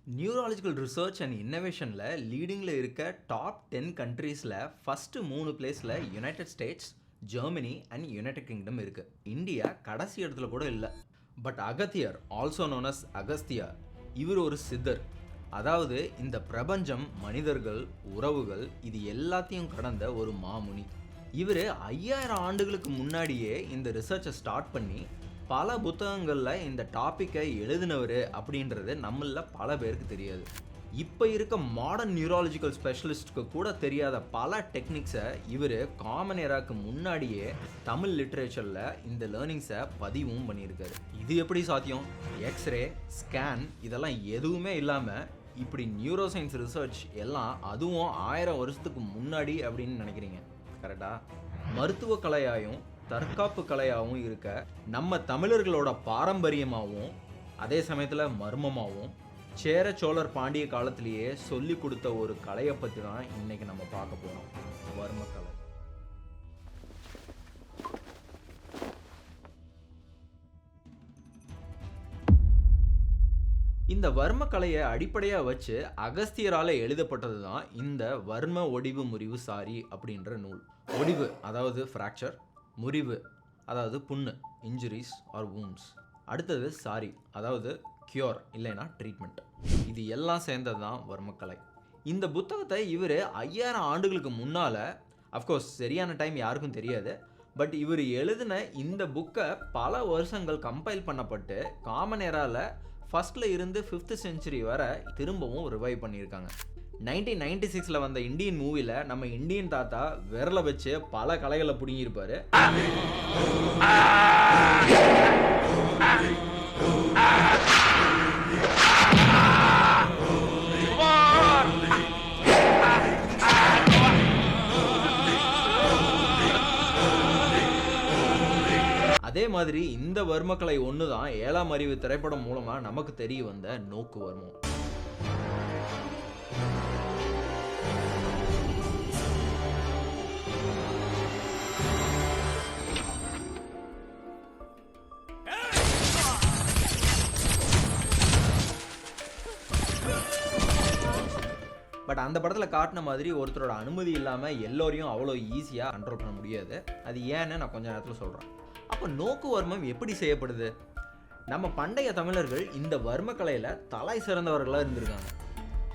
Neurological research and இன்னோவேஷனில் லீடிங்கில் இருக்க டாப் 10 கண்ட்ரீஸில் ஃபஸ்ட்டு 3 பிளேஸில் United States, Germany and United Kingdom இருக்குது. இந்தியா கடைசி இடத்துல கூட இல்லை. But Agathiyar, also known as Agastiyar, இவர் ஒரு சித்தர். அதாவது இந்த பிரபஞ்சம், மனிதர்கள், உறவுகள் இது எல்லாத்தையும் கடந்த ஒரு மாமுனி. இவர் 5000 ஆண்டுகளுக்கு முன்னாடியே இந்த ரிசர்ச்சை ஸ்டார்ட் பண்ணி பல புத்தகங்களில் இந்த டாப்பிக்கை எழுதினவர் அப்படின்றது நம்மள பல பேருக்கு தெரியாது. இப்போ இருக்க மாடர்ன் நியூரலாஜிக்கல் ஸ்பெஷலிஸ்ட்டுக்கு கூட தெரியாத பல டெக்னிக்ஸை இவர் காமன் எராக்கு முன்னாடியே தமிழ் லிட்ரேச்சரில் இந்த லேர்னிங்ஸை பதிவும் பண்ணியிருக்காரு. இது எப்படி சாத்தியம்? எக்ஸ்ரே, ஸ்கேன் இதெல்லாம் எதுவுமே இல்லாமல் இப்படி நியூரோ சயின்ஸ் ரிசர்ச் எல்லாம் அதுவும் 1000 வருஷத்துக்கு முன்னாடி அப்படின்னு நினைக்கிறீங்க. கரெக்டா? மருத்துவ கலையாயும் தற்காப்பு கலையாகவும் இருக்க நம்ம தமிழர்களோட பாரம்பரியமாகவும் அதே சமயத்தில் மர்மமாகவும் சேர சோழர் பாண்டிய காலத்திலேயே சொல்லி கொடுத்த ஒரு கலையை பற்றி தான் இன்னைக்கு நம்ம பார்க்க போகிறோம். வர்ம கலை. இந்த வர்ம கலையை அடிப்படையாக வச்சு அகஸ்தியரால் எழுதப்பட்டது தான் இந்த வர்ம ஒடிவு முறிவு சாரி அப்படின்ற நூல். ஒடிவு அதாவது ஃப்ராக்சர், முறிவு அதாவது புண்ணு, இன்ஜுரிஸ் ஆர் வூண்ட்ஸ். அடுத்தது சாரி அதாவது கியூர் இல்லைனா ட்ரீட்மெண்ட். இது எல்லாம் சேர்ந்தது தான் வர்மக்கலை. இந்த புத்தகத்தை இவர் 5000 ஆண்டுகளுக்கு முன்னால், அஃப்கோர்ஸ் சரியான டைம் யாருக்கும் தெரியாது, பட் இவர் எழுதின இந்த புக்கை பல வருஷங்கள் கம்பைல் பண்ணப்பட்டு காமன் எராவில் ஃபஸ்ட்டில் இருந்து 5th செஞ்சுரி வரை திரும்பவும் ரிவைவ் பண்ணியிருக்காங்க. 1996 வந்த இந்தியன் மூவியில் நம்ம இந்தியன் தாத்தா விரலை வச்சு பல கலைகளை பிடுங்கியிருப்பாரு. அதே மாதிரி இந்த வர்மக்கலை ஒன்று தான் 7ஆம் அறிவு திரைப்படம் மூலமாக நமக்கு தெரிய வந்த நோக்கு வர்மம். பட் அந்த படத்தில் காட்டின மாதிரி ஒருத்தரோட அனுமதி இல்லாமல் எல்லோரையும் அவ்வளோ ஈஸியாக கண்ட்ரோல் பண்ண முடியாது. அது ஏன்னு நான் கொஞ்சம் நேரத்தில் சொல்கிறேன். அப்போ நோக்கு வர்மம் எப்படி செய்யப்படுது? நம்ம பண்டைய தமிழர்கள் இந்த வர்மக்கலையில் தலை சிறந்தவர்களாக இருந்திருக்காங்க.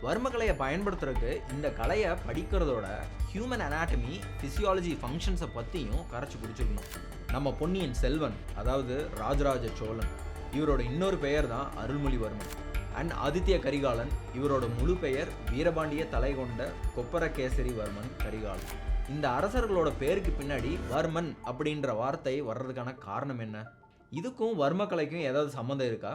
வர்மக்கலையை பயன்படுத்துறதுக்கு இந்த கலையை படிக்கிறதோட ஹியூமன் அனாட்டமி, ஃபிசியாலஜி, ஃபங்க்ஷன்ஸை பற்றியும் கரைச்சி பிடிச்சிருக்கணும். நம்ம பொன்னியின் செல்வன் அதாவது ராஜராஜ சோழன், இவரோட இன்னொரு பெயர் தான் அருள்மொழிவர்மன். அண்ட் ஆதித்ய கரிகாலன், இவரோட முழு பெயர் வீரபாண்டிய தலை கொண்ட கொப்பரகேசரி வர்மன் கரிகாலன். இந்த அரசர்களோட பேருக்கு பின்னாடி வர்மன் அப்படின்ற வார்த்தை வர்றதுக்கான காரணம் என்ன? இதுக்கும் வர்மக்கலைக்கும் ஏதாவது சம்மந்தம் இருக்கா?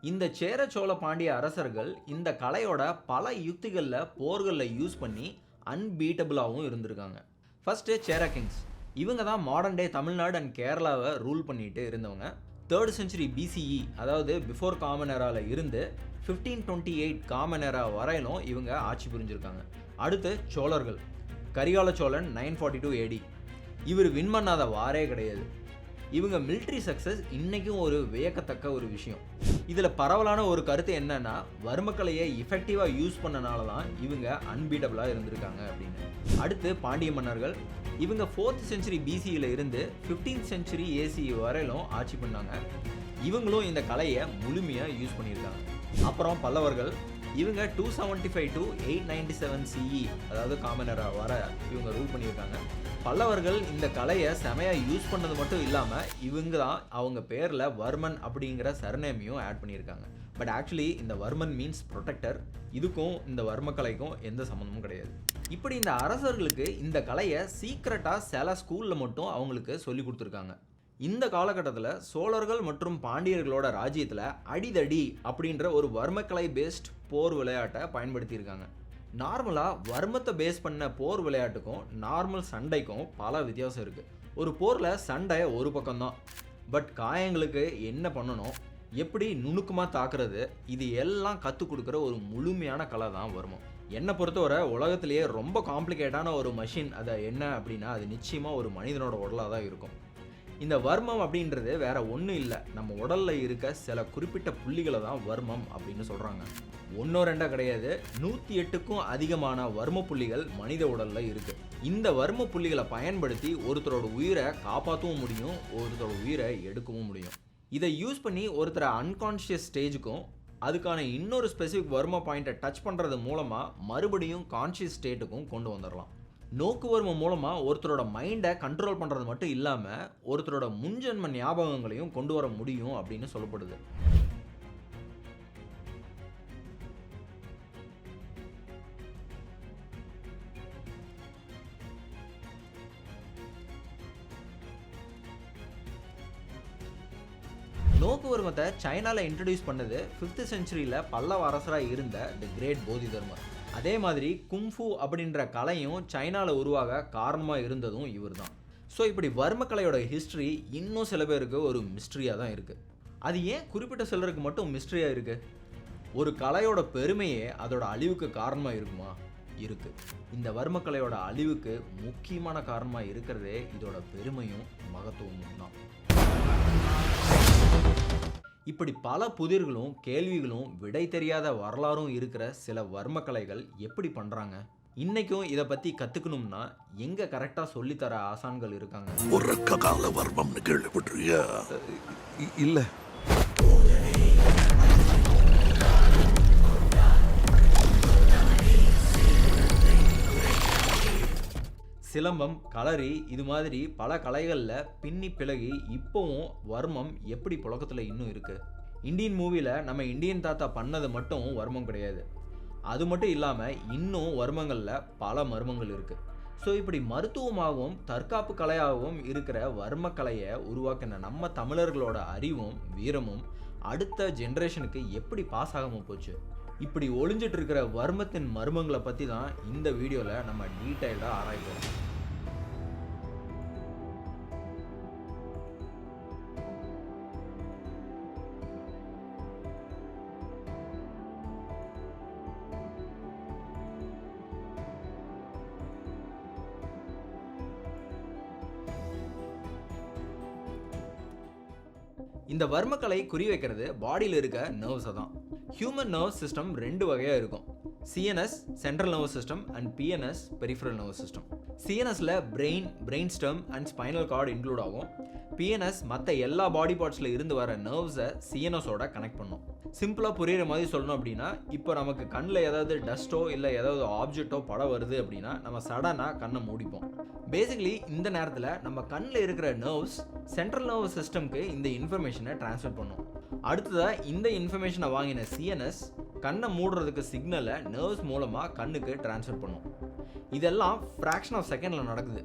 இந்த சேர சோழ பாண்டிய அரசர்கள் இந்த கலையோட பல யுக்திகளில் போர்களில் யூஸ் பண்ணி அன்பீட்டபிளாகவும் இருந்திருக்காங்க. ஃபஸ்ட்டு சேரா கிங்ஸ், இவங்க தான் மாடர்ன் டே தமிழ்நாடு அண்ட் கேரளாவை ரூல் பண்ணிட்டு இருந்தவங்க. 3rd செஞ்சுரி BCE அதாவது பிஃபோர் காமன் எராவில் இருந்து 1528 காமன் எரா வரையிலும் இவங்க ஆட்சி புரிஞ்சிருக்காங்க. அடுத்து சோழர்கள், கரிகால சோழன் 942 AD. இவர் வின் பண்ணாத வாரே கிடையாது. இவங்க மிலிட்ரி சக்ஸஸ் இன்றைக்கும் ஒரு வியக்கத்தக்க ஒரு விஷயம். இதில் பரவலான ஒரு கருத்து என்னன்னா, வர்மக்கலையை எஃபெக்டிவாக யூஸ் பண்ணனால தான் இவங்க அன்பீட்டபிளாக இருந்திருக்காங்க அப்படின்னு. அடுத்து பாண்டிய மன்னர்கள், இவங்க 4th செஞ்சுரி BCEல இருந்து 15th செஞ்சுரி ACE வரையிலும் ஆட்சி பண்ணாங்க. இவங்களும் இந்த கலையை முழுமையாக யூஸ் பண்ணியிருக்காங்க. அப்புறம் பல்லவர்கள், இவங்க 275 to 897 CE அதாவது காமன் எரா வர இவங்க ரூல் பண்ணியிருக்காங்க. பல்லவர்கள் இந்த கலையை செமையாக யூஸ் பண்ணது மட்டும் இல்லாமல் இவங்க தான் அவங்க பேரில் வர்மன் அப்படிங்கிற சர்நேமையும் ஆட் பண்ணியிருக்காங்க. பட் ஆக்சுவலி இந்த வர்மன் மீன்ஸ் ப்ரொடெக்டர். இதுக்கும் இந்த வர்மக்கலைக்கும் எந்த சம்மந்தமும் கிடையாது. இப்படி இந்த அரசர்களுக்கு இந்த கலையை சீக்ரெட்டாக சில ஸ்கூலில் மட்டும் அவங்களுக்கு சொல்லி கொடுத்துருக்காங்க. இந்த காலகட்டத்தில் சோழர்கள் மற்றும் பாண்டியர்களோட ராஜ்யத்தில் அடிதடி அப்படின்ற ஒரு வர்மக்கலை பேஸ்ட் போர் விளையாட்டை பயன்படுத்தியிருக்காங்க. நார்மலாக வர்மத்தை பேஸ் பண்ண போர் விளையாட்டுக்கும் நார்மல் சண்டைக்கும் பல வித்தியாசம் இருக்குது. ஒரு போரில் சண்டை ஒரு பக்கம்தான், பட் காயங்களுக்கு என்ன பண்ணணும், எப்படி நுணுக்கமாக தாக்குறது, இது எல்லாம் கற்றுக் கொடுக்குற ஒரு முழுமையான கலை தான் வர்மம். என்னை பொறுத்தவரை உலகத்திலேயே ரொம்ப காம்ப்ளிகேட்டான ஒரு மஷின் அது என்ன அப்படின்னா அது நிச்சயமாக ஒரு மனிதனோட உடலாக தான் இருக்கும். இந்த வர்மம் அப்படின்றது வேற ஒன்றும் இல்லை, நம்ம உடல்ல இருக்க சில குறிப்பிட்ட புள்ளிகளை தான் வர்மம் அப்படின்னு சொல்றாங்க. ஒன்னோ ரெண்டா கிடையாது, 108க்கும் அதிகமான வர்ம புள்ளிகள் மனித உடல்ல இருக்கு. இந்த வர்ம புள்ளிகளை பயன்படுத்தி ஒருத்தரோட உயிரை காப்பாற்றவும் முடியும், ஒருத்தரோட உயிரை எடுக்கவும் முடியும். இதை யூஸ் பண்ணி ஒருத்தரை அன்கான்ஷியஸ் ஸ்டேஜுக்கும் அதுக்கான இன்னொரு ஸ்பெசிஃபிக் வர்ம பாயிண்ட்டை டச் பண்ணுறது மூலமாக மறுபடியும் கான்ஷியஸ் ஸ்டேட்டுக்கும் கொண்டு வந்துடலாம். நோக்கு வர்மம் மூலமாக ஒருத்தரோட மைண்டை கண்ட்ரோல் பண்ணுறது மட்டும் இல்லாமல் ஒருத்தரோட முன்ஜென்ம ஞாபகங்களையும் கொண்டு வர முடியும் அப்படின்னு சொல்லப்படுது. நோக்கு வர்மத்தை சைனாவில் இன்ட்ரடியூஸ் பண்ணது 5th செஞ்சுரியில் பல்லவ அரசராக இருந்த தி கிரேட் போதிதர்மர். அதே மாதிரி கும்ஃபு அப்படின்ற கலையும் சைனாவில் உருவாக காரணமாக இருந்ததும் இவர் தான். ஸோ இப்படி வர்ம கலையோட ஹிஸ்ட்ரி இன்னும் சில பேருக்கு ஒரு மிஸ்ட்ரியாக தான் இருக்குது. அது ஏன் குறிப்பிட்ட சிலருக்கு மட்டும் மிஸ்ட்ரியாக இருக்குது? ஒரு கலையோட பெருமையே அதோட அழிவுக்கு காரணமாக இருக்குமா? இருக்குது. இந்த வர்ம கலையோட அழிவுக்கு முக்கியமான காரணமாக இருக்கிறதே இதோட பெருமையும் மகத்துவமும் தான். இப்படி பல புதிர்களும் கேள்விகளும் விடை தெரியாத வரலாறும் இருக்கிற சில வர்ம கலைகள் எப்படி பண்ணுறாங்க? இன்னைக்கும் இதை பற்றி கற்றுக்கணும்னா எங்கே கரெக்டாக சொல்லித்தர ஆசான்கள் இருக்காங்க? ஒரு கால வர்மம்னு கேள்விப்பட்டிருக்கியா? இல்லை. சிலம்பம், களரி, இது மாதிரி பல கலைகளில் பின்னி பிளகி இப்போவும் வர்மம் எப்படி புழக்கத்தில் இன்னும் இருக்குது. இந்தியன் மூவியில் நம்ம இந்தியன் தாத்தா பண்ணது மட்டும் வர்மம் கிடையாது. அது மட்டும் இல்லாமல் இன்னும் வர்மங்களில் பல மர்மங்கள் இருக்குது. ஸோ இப்படி மருத்துவமாகவும் தற்காப்பு கலையாகவும் இருக்கிற வர்ம கலையை உருவாக்கின நம்ம தமிழர்களோட அறிவும் வீரமும் அடுத்த ஜென்ரேஷனுக்கு எப்படி பாஸ் ஆகாமல் போச்சு? இப்படி ஒளிஞ்சிட்டு இருக்கிற வர்மத்தின் மர்மங்களை பற்றி தான் இந்த வீடியோவில் நம்ம டீட்டெயில்டாக ஆராய்வோம். இந்த வர்மக்கலை குறி வைக்கிறது பாடியில் இருக்க நர்வ்ஸை தான். ஹியூமன் நர்வ் சிஸ்டம் 2 வகையாக இருக்கும். CNS central nervous system and PNS peripheral nervous system. சிஎன்எஸ்ல brain stem and spinal cord include ஆகும். பிஎன்எஸ் மற்ற எல்லா பாடி பார்ட்ஸில் இருந்து வர நர்வ்ஸை சிஎன்எஸோட கனெக்ட் பண்ணும். சிம்பிளாக புரியுற மாதிரி சொல்லணும் அப்படின்னா, இப்போ நமக்கு கண்ணில் ஏதாவது டஸ்ட்டோ இல்லை ஏதாவது ஆப்ஜெக்டோ படம் வருது அப்படின்னா நம்ம சடனாக கண்ணை மூடிப்போம். பேசிக்கலி இந்த நேரத்தில் நம்ம கண்ணில் இருக்கிற நர்வ்ஸ் சென்ட்ரல் நர்வஸ் சிஸ்டம்க்கு இந்த இன்ஃபர்மேஷனை ட்ரான்ஸ்ஃபர் பண்ணும். அடுத்ததாக இந்த இன்ஃபர்மேஷனை வாங்கின சிஎன்எஸ் கண்ணை மூடுறதுக்கு சிக்னலை நர்வ்ஸ் மூலமாக கண்ணுக்கு ட்ரான்ஸ்ஃபர் பண்ணும். இதெல்லாம் ஃப்ராக்ஷன் ஆஃப் செகண்டில் நடக்குது.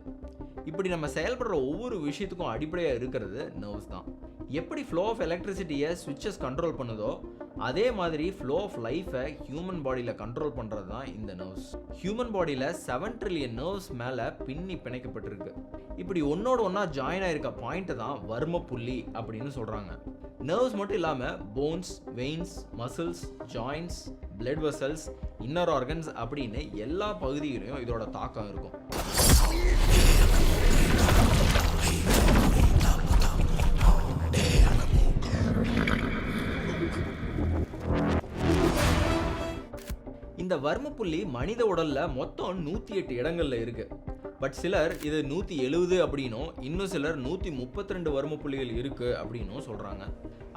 இப்படி நம்ம செயல்படுற ஒவ்வொரு விஷயத்துக்கும் அடிப்படையாக இருக்கிறது நர்வ்ஸ் தான். எப்படி ஃப்ளோ ஆஃப் எலக்ட்ரிசிட்டியை ஸ்விட்சஸ் கண்ட்ரோல் பண்ணுதோ அதே மாதிரி ஃப்ளோ ஆஃப் லைஃபை ஹியூமன் பாடியில் கண்ட்ரோல் பண்ணுறது தான் இந்த நர்வ்ஸ். ஹியூமன் பாடியில் 7 trillion நர்வ்ஸ் மேலே பின்னி பிணைக்கப்பட்டிருக்கு. இப்படி ஒன்னோட ஒன்றா ஜாயின் ஆகிருக்க பாயிண்ட்டை தான் வர்ம புள்ளி அப்படின்னு சொல்கிறாங்க. நர்வ்ஸ் மட்டும் இல்லாமல் bones, veins, muscles, joints, blood vessels, inner organs அப்படின்னு எல்லா பகுதியிலையும் இதோட தாக்கம் இருக்கும். இந்த வர்ம புள்ளி மனித உடல்ல மொத்தம் 108 இடங்கள்ல இருக்கு. பட் சிலர் இது 170 அப்படின்னும் இன்னும் சிலர் 132 வர்ம புள்ளிகள் இருக்கு அப்படின்னும் சொல்றாங்க.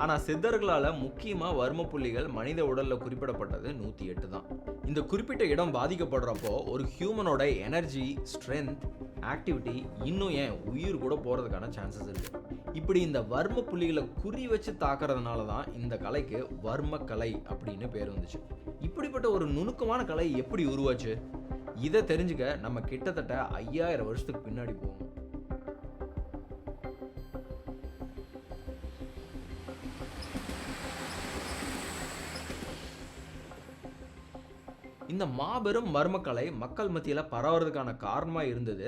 ஆனா சித்தர்களால முக்கியமா வர்ம புள்ளிகள் மனித உடல்ல குறிப்பிடப்பட்டது 108 தான். இந்த குறிப்பிட்ட இடம் பாதிக்கப்படுறப்போ ஒரு ஹியூமனோட எனர்ஜி, ஸ்ட்ரென்த், ஆக்டிவிட்டி, இன்னும் ஏன் உயிர் கூட போறதுக்கான சான்சஸ் இருக்கு. இப்படி இந்த வர்ம புள்ளிகளை குறி வச்சு தாக்குறதுனால தான் இந்த கலைக்கு வர்ம கலை அப்படின்னு பேர் வந்துச்சு. இப்படிப்பட்ட ஒரு நுணுக்கமான கலை எப்படி உருவாச்சு? இதை தெரிஞ்சுக்க நம்ம கிட்டத்தட்ட 5000 வருஷத்துக்கு பின்னாடி போவோம். இந்த மாபெரும் மர்மக்கலை மக்கள் மத்தியில் பரவுறதுக்கான காரணமாக இருந்தது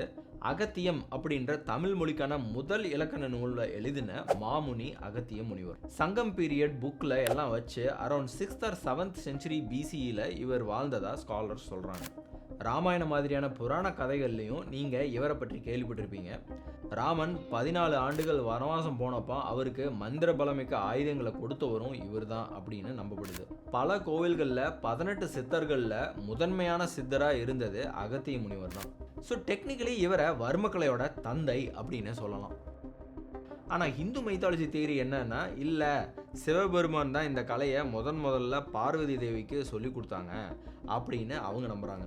அகத்தியம் அப்படின்ற தமிழ் மொழிக்கான முதல் இலக்கண நூலில் எழுதின மாமுனி அகத்திய முனிவர். சங்கம் பீரியட் புக்கில் எல்லாம் வச்சு around 6th or 7th century BCEல இவர் வாழ்ந்ததா ஸ்காலர்ஸ் சொல்கிறாங்க. ராமாயணம் மாதிரியான புராண கதைகள்லையும் நீங்கள் இவரை பற்றி கேள்விப்பட்டிருப்பீங்க. ராமன் 14 ஆண்டுகள் வனவாசம் போனப்போ அவருக்கு மந்திர பலமிக்க ஆயுதங்களை கொடுத்தவரும் இவர் தான் அப்படின்னு நம்பப்படுது. பல கோவில்களில் 18 சித்தர்களில் முதன்மையான சித்தராக இருந்தது அகத்திய முனிவர் தான். ஸோ டெக்னிக்கலி இவரை வர்மக்கலையோட தந்தை அப்படின்னு சொல்லலாம். ஆனால் ஹிந்து மைத்தாலஜி தியரி என்னன்னா, இல்லை சிவபெருமான் தான் இந்த கலையை முதல்ல பார்வதி தேவிக்கு சொல்லி கொடுத்தாங்க அப்படின்னு அவங்க நம்புகிறாங்க.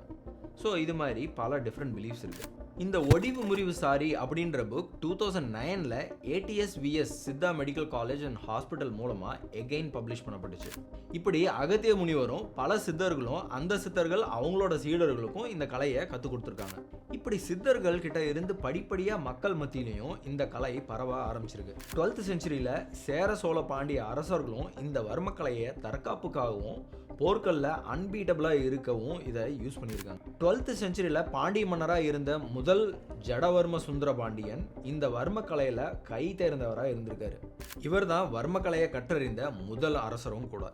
ஸோ இது மாதிரி பல டிஃப்ரெண்ட் பிலீஃப்ஸ் இருக்குது. இந்த ஒடிவு முறிவு சாரி அப்படின்ற book 2009 ATSVS Siddha medical college and hospital மூலமாக எகெயின் பப்ளிஷ் பண்ணப்பட்டுச்சு. இப்படி அகத்திய முனிவரும் பல சித்தர்களும் அந்த சித்தர்கள் அவங்களோட சீடர்களுக்கும் இந்த கலையை கற்றுக் கொடுத்துருக்காங்க. இப்படி சித்தர்கள் கிட்ட இருந்து படிப்படியாக மக்கள் மத்தியிலையும் இந்த கலை பரவ ஆரம்பிச்சிருக்கு. 12th செஞ்சுரியில் சேர சோழ பாண்டிய அரசர்களும் இந்த வர்மக்கலையை தற்காப்புக்காகவும் போர்க்கல்ல அன்பீட்டபிளாக இருக்கவும் இதை யூஸ் பண்ணியிருக்காங்க. 12th செஞ்சுரியில் பாண்டிய மன்னராக இருந்த முதல் ஜடவர்ம சுந்தர பாண்டியன் இந்த வர்மக்கலையில் கை தேர்ந்தவராக இருந்திருக்காரு. இவர் தான் வர்மக்கலையை கற்றறிந்த முதல் அரசரும் கூட.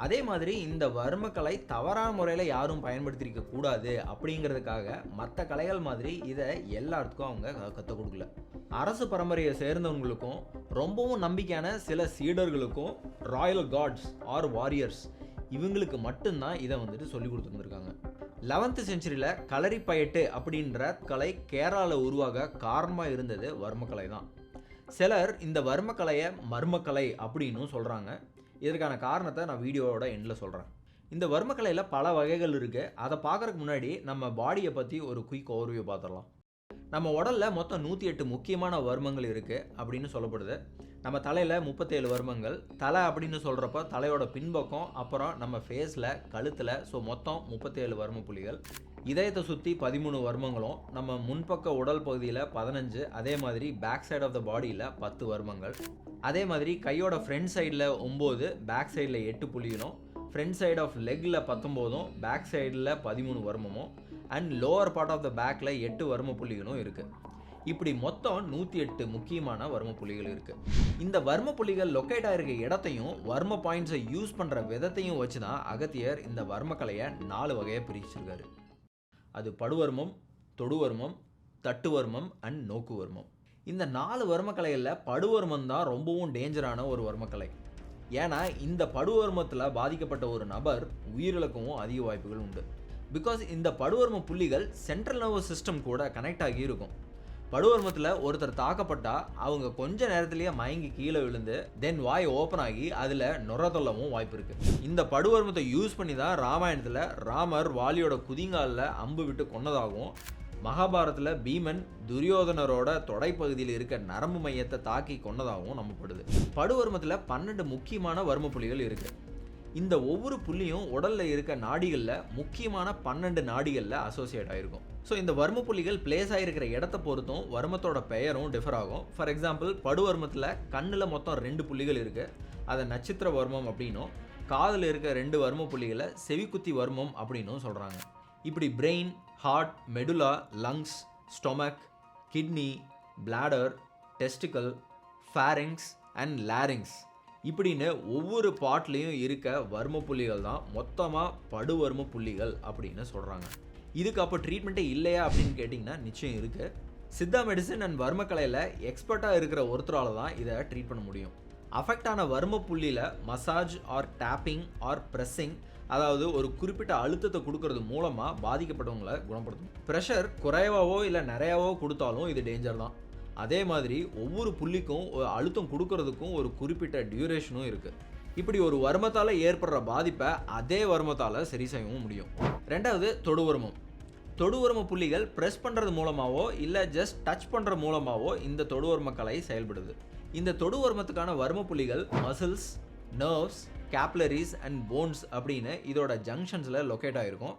அதே மாதிரி இந்த வர்மக்கலை தவறான முறையில் யாரும் பயன்படுத்தியிருக்க கூடாது அப்படிங்கிறதுக்காக மற்ற கலைகள் மாதிரி இதை எல்லாத்துக்கும் அவங்க கற்றுக் கொடுக்கல. அரசு பரம்பரையை சேர்ந்தவங்களுக்கும் ரொம்பவும் நம்பிக்கையான சில சீடர்களுக்கும் ராயல் காட்ஸ் ஆர் வாரியர்ஸ் இவங்களுக்கு மட்டும்தான் இதை சொல்லி கொடுத்துருந்துருக்காங்க. 11th செஞ்சுரியில் களரிப்பயட்டு அப்படின்ற கலை கேரளாவில் உருவாக காரணமாக இருந்தது வர்மக்கலை தான். சிலர் இந்த வர்மக்கலையை மர்மக்கலை அப்படின்னு சொல்கிறாங்க. இதற்கான காரணத்தை நான் வீடியோவோட எண்டில் சொல்கிறேன். இந்த வர்மக்கலையில் பல வகைகள் இருக்குது. அதை பார்க்குறதுக்கு முன்னாடி நம்ம பாடியை பற்றி ஒரு குயிக் ஓவர்வியூ பார்த்துடலாம். நம்ம உடலில் மொத்தம் 108 முக்கியமான வர்மங்கள் இருக்குது அப்படின்னு சொல்லப்படுது. நம்ம தலையில் 37 வர்மங்கள். தலை அப்படின்னு சொல்கிறப்ப தலையோட பின்பக்கம், அப்புறம் நம்ம ஃபேஸில், கழுத்தில், ஸோ மொத்தம் 37 வர்ம புள்ளிகள். இதயத்தை சுற்றி 13 வர்மங்களும், நம்ம முன்பக்க உடல் பகுதியில் 15, அதே மாதிரி பேக் சைட் ஆஃப் த பாடியில் 10 வர்மங்கள். அதே மாதிரி கையோட ஃப்ரண்ட் சைடில் 9, பேக் சைடில் 8 புள்ளிகளும், ஃப்ரண்ட் சைட் ஆஃப் லெக்கில் 19, பேக் சைடில் 13 வர்மமும், and lower part of the பேக்கில் 8 வர்ம புள்ளிகளும் இருக்குது. இப்படி மொத்தம் 108 முக்கியமான வர்ம புள்ளிகள் இருக்குது. இந்த வர்ம புள்ளிகள் லொக்கேட் ஆகிருக்க இடத்தையும் வர்ம பாயிண்ட்ஸை யூஸ் பண்ணுற விதத்தையும் வச்சு தான் அகத்தியர் இந்த வர்மக்கலையை 4 வகையாக பிரிச்சிருக்காரு. அது படுவர்மம், தொடுவர்மம், தட்டுவர்மம் அண்ட் நோக்குவர்மம். இந்த 4 வர்மக்கலைகளில் படுவர்மம் தான் ரொம்பவும் டேஞ்சரான ஒரு வர்மக்கலை. ஏன்னா இந்த படுவர்மத்தில் பாதிக்கப்பட்ட ஒரு நபர் உயிரிழக்கவும் அதிக வாய்ப்புகள் உண்டு. பிகாஸ் இந்த படுவர்ம புள்ளிகள் சென்ட்ரல் நர்வஸ் சிஸ்டம் கூட கனெக்ட் ஆகி இருக்கும். படுவர்மத்தில் ஒருத்தர் தாக்கப்பட்டால் அவங்க கொஞ்ச நேரத்திலேயே மயங்கி கீழே விழுந்து தென் வாய் ஓப்பன் ஆகி அதில் நுர தொல்லவும் வாய்ப்பு இருக்குது. இந்த படுவர்மத்தை யூஸ் பண்ணி தான் ராமாயணத்தில் ராமர் வாலியோட குதிங்காலில் அம்பு விட்டு கொன்னதாகவும், மகாபாரத்தில் பீமன் துரியோதனரோட தொடைப்பகுதியில் இருக்க நரம்பு மையத்தை தாக்கி கொன்னதாகவும் நம்பப்படுது. படுவர்மத்தில் 12 முக்கியமான வர்ம புள்ளிகள் இருக்குது. இந்த ஒவ்வொரு புள்ளியும் உடலில் இருக்க நாடிகளில் முக்கியமான 12 நாடிகளில் அசோசியேட் ஆகிருக்கும். ஸோ இந்த வர்ம புள்ளிகள் பிளேஸ் ஆகிருக்கிற இடத்த பொறுத்தும் வர்மத்தோட பெயரும் டிஃபர் ஆகும். ஃபார் எக்ஸாம்பிள், படுவர்மத்தில் கண்ணில் மொத்தம் 2 புள்ளிகள் இருக்குது. அதை நட்சத்திர வர்மம் அப்படின்னும், காதில் இருக்க 2 வர்ம புள்ளிகளை செவிக்குத்தி வர்மம் அப்படின்னும் சொல்கிறாங்க. இப்படி brain, heart, medulla, lungs, stomach, kidney, bladder, testicle, pharynx and larynx இப்படின்னு ஒவ்வொரு பார்ட்லேயும் இருக்க வர்ம புள்ளிகள் தான் மொத்தமாக படுவர்ம புள்ளிகள் அப்படின்னு சொல்கிறாங்க. இதுக்கு அப்போ ட்ரீட்மெண்ட்டே இல்லையா அப்படின்னு கேட்டிங்கன்னா நிச்சயம் இருக்குது. சித்தா மெடிசன் அண்ட் வர்மக்கலையில் எக்ஸ்பர்ட்டாக இருக்கிற ஒருத்தரால் தான் இதை ட்ரீட் பண்ண முடியும். அஃபெக்ட் ஆன வர்ம புள்ளியில் massage or tapping or pressing, அதாவது ஒரு குறிப்பிட்ட அழுத்தத்தை கொடுக்கறது மூலமாக பாதிக்கப்பட்டவங்களை குணப்படுத்தும். ப்ரெஷர் குறைவாவோ இல்லை நிறையாவோ கொடுத்தாலும் இது டேஞ்சர் தான். அதே மாதிரி ஒவ்வொரு புள்ளிக்கும் அழுத்தம் கொடுக்கறதுக்கும் ஒரு குறிப்பிட்ட டியூரேஷனும் இருக்குது. இப்படி ஒரு வர்மத்தால் ஏற்படுற பாதிப்பை அதே வர்மத்தால் சரி செய்யவும் முடியும். ரெண்டாவது, தொடுவர்மம். தொடுவர்ம புள்ளிகள் ப்ரெஸ் பண்ணுறது மூலமாகவோ இல்லை ஜஸ்ட் டச் பண்ணுற மூலமாகவோ இந்த தொடுவர்ம கலை செயல்படுது. இந்த தொடுவர்மத்துக்கான வர்ம புள்ளிகள் muscles, nerves, capillaries and bones அப்படின்னு இதோட ஜங்ஷன்ஸில் லொக்கேட் ஆகிருக்கும்.